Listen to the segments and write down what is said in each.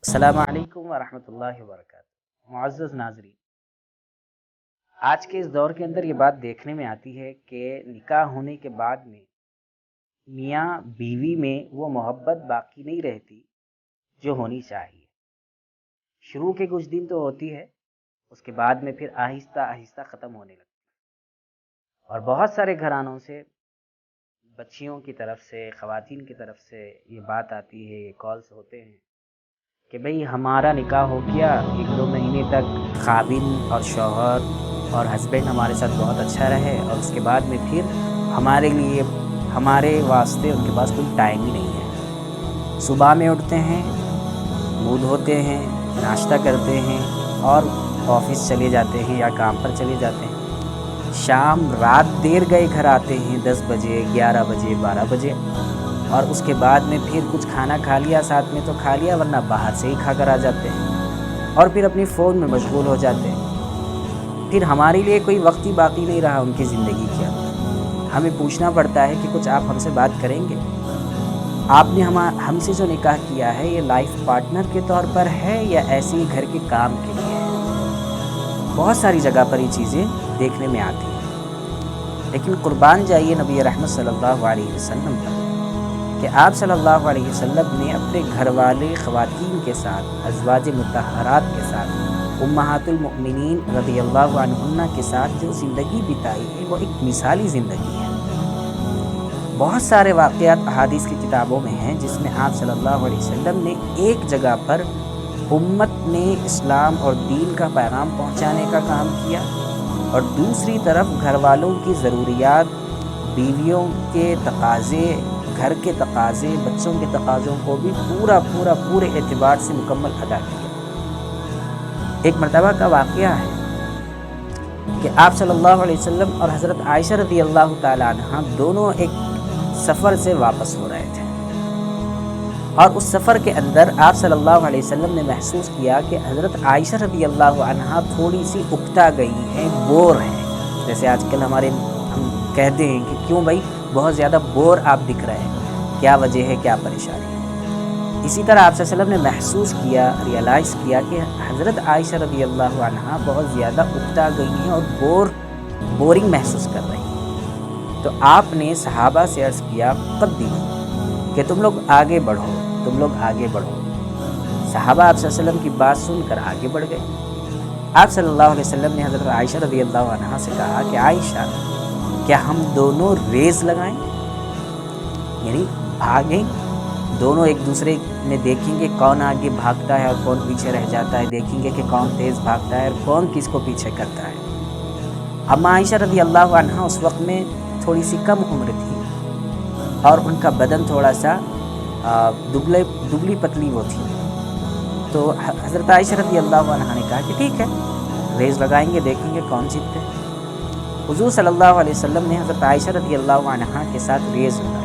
السلام علیکم ورحمۃ اللہ وبرکاتہ۔ معزز ناظرین، آج کے اس دور کے اندر یہ بات دیکھنے میں آتی ہے کہ نکاح ہونے کے بعد میں میاں بیوی میں وہ محبت باقی نہیں رہتی جو ہونی چاہیے۔ شروع کے کچھ دن تو ہوتی ہے، اس کے بعد میں پھر آہستہ آہستہ ختم ہونے لگتی ہے، اور بہت سارے گھرانوں سے، بچیوں کی طرف سے، خواتین کی طرف سے یہ بات آتی ہے، یہ کالز ہوتے ہیں کہ بھئی ہمارا نکاح ہو گیا، 1-2 مہینے تک خاوند اور شوہر اور ہسبینڈ ہمارے ساتھ بہت اچھا رہے، اور اس کے بعد میں پھر ہمارے لیے، ہمارے واسطے ان کے پاس کوئی ٹائم ہی نہیں ہے۔ صبح میں اٹھتے ہیں، منہ دھوتے ہیں، ناشتہ کرتے ہیں اور آفس چلے جاتے ہیں یا کام پر چلے جاتے ہیں۔ شام رات دیر گئے گھر آتے ہیں، 10 بجے، 11 بجے، 12 بجے، اور اس کے بعد میں پھر کچھ کھانا کھا لیا ساتھ میں تو کھا لیا، ورنہ باہر سے ہی کھا کر آ جاتے ہیں، اور پھر اپنی فون میں مشغول ہو جاتے ہیں۔ پھر ہمارے لیے کوئی وقت ہی باقی نہیں رہا ان کی زندگی کے اندر۔ ہمیں پوچھنا پڑتا ہے کہ کچھ آپ ہم سے بات کریں گے؟ آپ نے ہم سے جو نکاح کیا ہے یہ لائف پارٹنر کے طور پر ہے یا ایسے ہی گھر کے کام کے لیے ہے؟ بہت ساری جگہ پر یہ چیزیں دیکھنے میں آتی ہیں، لیکن قربان جائیے نبی رحمت صلی اللہ علیہ وسلم پر کہ آپ صلی اللہ علیہ وسلم نے اپنے گھر والے خواتین کے ساتھ، ازواج مطہرات کے ساتھ، امہات المؤمنین رضی اللہ عنہن کے ساتھ جو زندگی بتائی ہے وہ ایک مثالی زندگی ہے۔ بہت سارے واقعات احادیث کی کتابوں میں ہیں جس میں آپ صلی اللہ علیہ وسلم نے ایک جگہ پر امت میں اسلام اور دین کا پیغام پہنچانے کا کام کیا، اور دوسری طرف گھر والوں کی ضروریات، بیویوں کے تقاضے، گھر کے تقاضے، بچوں کے تقاضوں کو بھی پورے اعتبار سے مکمل ادا کیا۔ ایک مرتبہ کا واقعہ ہے کہ آپ صلی اللہ علیہ وسلم اور حضرت عائشہ رضی اللہ تعالی عنہ دونوں ایک سفر سے واپس ہو رہے تھے، اور اس سفر کے اندر آپ صلی اللہ علیہ وسلم نے محسوس کیا کہ حضرت عائشہ رضی اللہ عنہ تھوڑی سی اکتا گئی ہیں، بور ہیں۔ جیسے آج کل ہم کہتے ہیں کہ کیوں بھائی بہت زیادہ بور آپ دکھ رہے ہیں، کیا وجہ ہے، کیا پریشانی ہے؟ اسی طرح آپ صلی اللہ علیہ وسلم نے محسوس کیا، ریئلائز کیا کہ حضرت عائشہ رضی اللہ عنہ بہت زیادہ اکتا گئی ہیں اور بورنگ محسوس کر رہی ہیں۔ تو آپ نے صحابہ سے عرض کیا قدموا، کہ تم لوگ آگے بڑھو، تم لوگ آگے بڑھو۔ صحابہ آپ صلی اللہ علیہ وسلم کی بات سن کر آگے بڑھ گئے۔ آپ صلی اللہ علیہ وسلم نے حضرت عائشہ رضی اللہ عنہ سے کہا کہ عائشہ، کیا ہم دونوں ریس لگائیں، یعنی بھاگیں دونوں، ایک دوسرے میں دیکھیں گے کون آگے بھاگتا ہے اور کون پیچھے رہ جاتا ہے، دیکھیں گے کہ کون تیز بھاگتا ہے اور کون کس کو پیچھے کرتا ہے۔ اما عائشہ رضی اللہ عنہ اس وقت میں تھوڑی سی کم عمر تھی، اور ان کا بدن تھوڑا سا دبلی پتلی وہ تھی۔ تو حضرت عائشہ رضی اللہ عنہ نے کہا کہ ٹھیک ہے، ریس لگائیں گے، دیکھیں گے کون جیتتے ہیں۔ حضور صلی اللہ علیہ وسلم نے حضرت عائشہ رضی اللہ عنہ کے ساتھ ریس لگائی،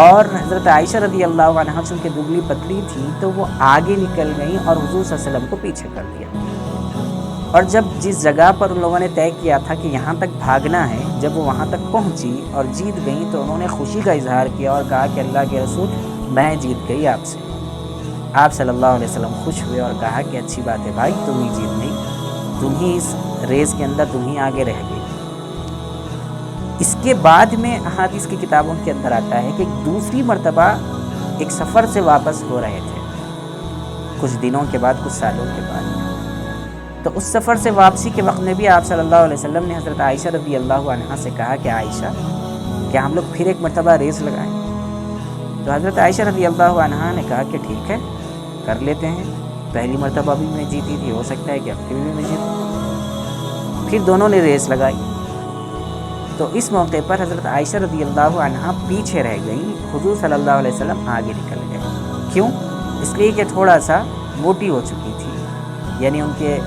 اور حضرت عائشہ رضی اللہ عنہ چونکہ دبلی پتلی تھی تو وہ آگے نکل گئیں اور حضور صلی اللہ علیہ وسلم کو پیچھے کر دیا۔ اور جب جس جگہ پر ان لوگوں نے طے کیا تھا کہ یہاں تک بھاگنا ہے، جب وہ وہاں تک پہنچی اور جیت گئیں تو انہوں نے خوشی کا اظہار کیا اور کہا کہ اللہ کے رسول، میں جیت گئی آپ سے۔ آپ صلی اللہ علیہ وسلم خوش ہوئے اور کہا کہ اچھی بات ہے بھائی، تم ہی جیت گئی، تم ہی اس ریس کے اندر تم ہی آگے رہ گئی۔ اس کے بعد میں احادیث کی کتابوں کے اندر آتا ہے کہ دوسری مرتبہ ایک سفر سے واپس ہو رہے تھے، کچھ دنوں کے بعد، کچھ سالوں کے بعد۔ تو اس سفر سے واپسی کے وقت میں بھی آپ صلی اللہ علیہ وسلم نے حضرت عائشہ رضی اللہ عنہ سے کہا کہ عائشہ، کیا ہم لوگ پھر ایک مرتبہ ریس لگائیں؟ تو حضرت عائشہ رضی اللہ عنہ نے کہا کہ ٹھیک ہے، کر لیتے ہیں، پہلی مرتبہ بھی میں جیتی تھی، ہو سکتا ہے کہ اب پھر بھی میں جیتوں۔ پھر دونوں نے ریس لگائی، تو اس موقع پر حضرت عائشہ رضی اللہ عنہ پیچھے رہ گئیں، حضور صلی اللہ علیہ وسلم آگے نکل گئے۔ کیوں؟ اس لیے کہ تھوڑا سا موٹی ہو چکی تھی، یعنی ان کے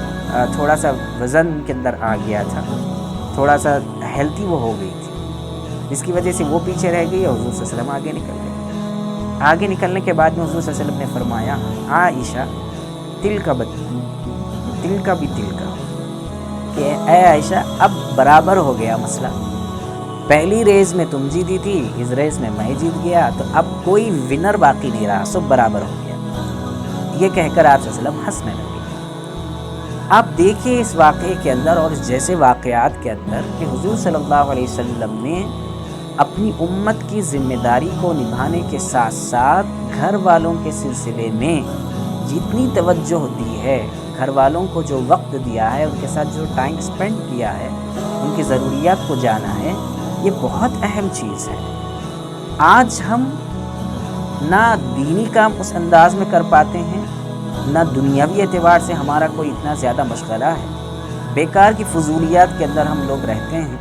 تھوڑا سا وزن کے اندر آ گیا تھا، تھوڑا سا ہیلتھی وہ ہو گئی تھی، جس کی وجہ سے وہ پیچھے رہ گئی اور حضور صلی اللہ علیہ وسلم آگے نکل گئے۔ آگے نکلنے کے بعد میں حضور صلی اللہ علیہ وسلم نے فرمایا عائشہ تل کا بھی تل کا، کہ اے عائشہ اب برابر ہو گیا مسئلہ، پہلی ریس میں تم جیتی تھی، اس ریس میں میں جیت گیا، تو اب کوئی ونر باقی نہیں رہا، سب برابر ہو گیا۔ یہ کہہ کر آپ صلی اللہ علیہ وسلم ہنسنے لگے۔ آپ دیکھیں اس واقعے کے اندر اور اس جیسے واقعات کے اندر کہ حضور صلی اللہ علیہ وسلم نے اپنی امت کی ذمہ داری کو نبھانے کے ساتھ ساتھ گھر والوں کے سلسلے میں جتنی توجہ دی ہے، گھر والوں کو جو وقت دیا ہے، ان کے ساتھ جو ٹائم سپینڈ کیا ہے، ان کی ضروریات کو جانا ہے، یہ بہت اہم چیز ہے۔ آج ہم نہ دینی کام اس انداز میں کر پاتے ہیں، نہ دنیاوی اعتبار سے ہمارا کوئی اتنا زیادہ مشغلہ ہے، بیکار کی فضولیات کے اندر ہم لوگ رہتے ہیں،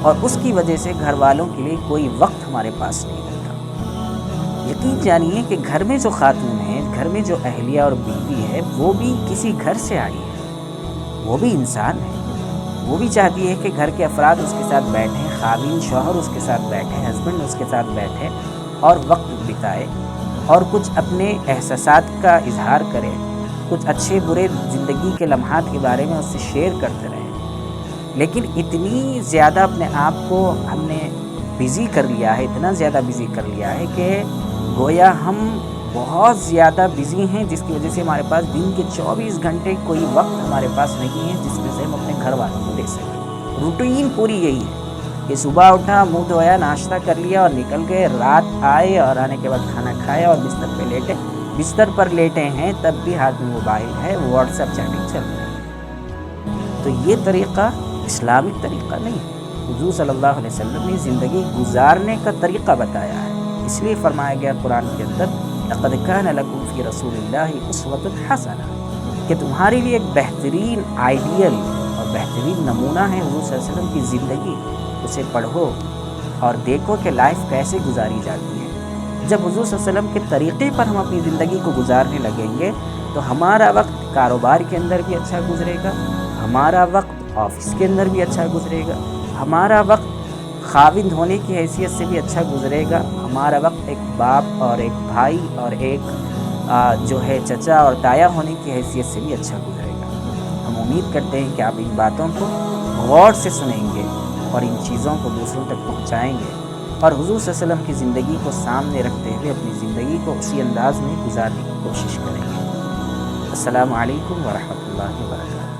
اور اس کی وجہ سے گھر والوں کے لیے کوئی وقت ہمارے پاس نہیں ہوتا۔ یقین جانیے کہ گھر میں جو خاتون ہے، گھر میں جو اہلیہ اور بیوی ہے، وہ بھی کسی گھر سے آئی ہے، وہ بھی انسان ہے، وہ بھی چاہتی ہے کہ گھر کے افراد اس کے ساتھ بیٹھیں، خاوند شوہر اس کے ساتھ بیٹھیں، ہسبینڈ اس کے ساتھ بیٹھے اور وقت بتائے اور کچھ اپنے احساسات کا اظہار کرے، کچھ اچھے برے زندگی کے لمحات کے بارے میں اس سے شیئر کرتے رہے۔ لیکن اتنی زیادہ اپنے آپ کو ہم نے بزی کر لیا ہے، اتنا زیادہ بزی کر لیا ہے کہ گویا ہم بہت زیادہ بزی ہیں، جس کی وجہ سے ہمارے پاس دن کے 24 گھنٹے کوئی وقت ہمارے پاس نہیں ہے جس میں سے ہم اپنے گھر والوں کو دے سکیں۔ روٹین پوری یہی ہے کہ صبح اٹھا، منہ دھویا، ناشتہ کر لیا اور نکل گئے، رات آئے اور آنے کے بعد کھانا کھایا اور بستر پہ لیٹے۔ بستر پر لیٹے ہیں تب بھی ہاتھ میں موبائل ہے، واٹس ایپ چیٹنگ چل رہی ہے۔ تو یہ طریقہ اسلامک طریقہ نہیں ہے۔ حضور صلی اللہ علیہ وسلم نے زندگی گزارنے کا طریقہ بتایا ہے، اس لیے فرمایا گیا قرآن کے اندر لَقَدْ كَانَ لَكُمْ فِي رَسُولِ اللَّهِ أُسْوَةٌ حَسَنَةٌ، کہ تمہارے لیے ایک بہترین آئیڈیل اور بہترین نمونہ ہے حضور صلی اللہ علیہ وسلم کی زندگی۔ اسے پڑھو اور دیکھو کہ لائف کیسے گزاری جاتی ہے۔ جب حضور صلی اللہ علیہ وسلم کے طریقے پر ہم اپنی زندگی کو گزارنے لگیں گے تو ہمارا وقت کاروبار کے اندر بھی اچھا گزرے گا، ہمارا وقت آفس کے اندر بھی اچھا گزرے گا، ہمارا وقت خاوند ہونے کی حیثیت سے بھی اچھا گزرے گا، ہمارا وقت ایک باپ اور ایک بھائی اور ایک جو ہے چچا اور تایا ہونے کی حیثیت سے بھی اچھا گزرے گا۔ ہم امید کرتے ہیں کہ آپ ان باتوں کو غور سے سنیں گے اور ان چیزوں کو دوسروں تک پہنچائیں گے اور حضور صلی اللہ علیہ وسلم کی زندگی کو سامنے رکھتے ہوئے اپنی زندگی کو اسی انداز میں گزارنے کی کوشش کریں گے۔ السلام علیکم ورحمۃ اللہ وبرکاتہ۔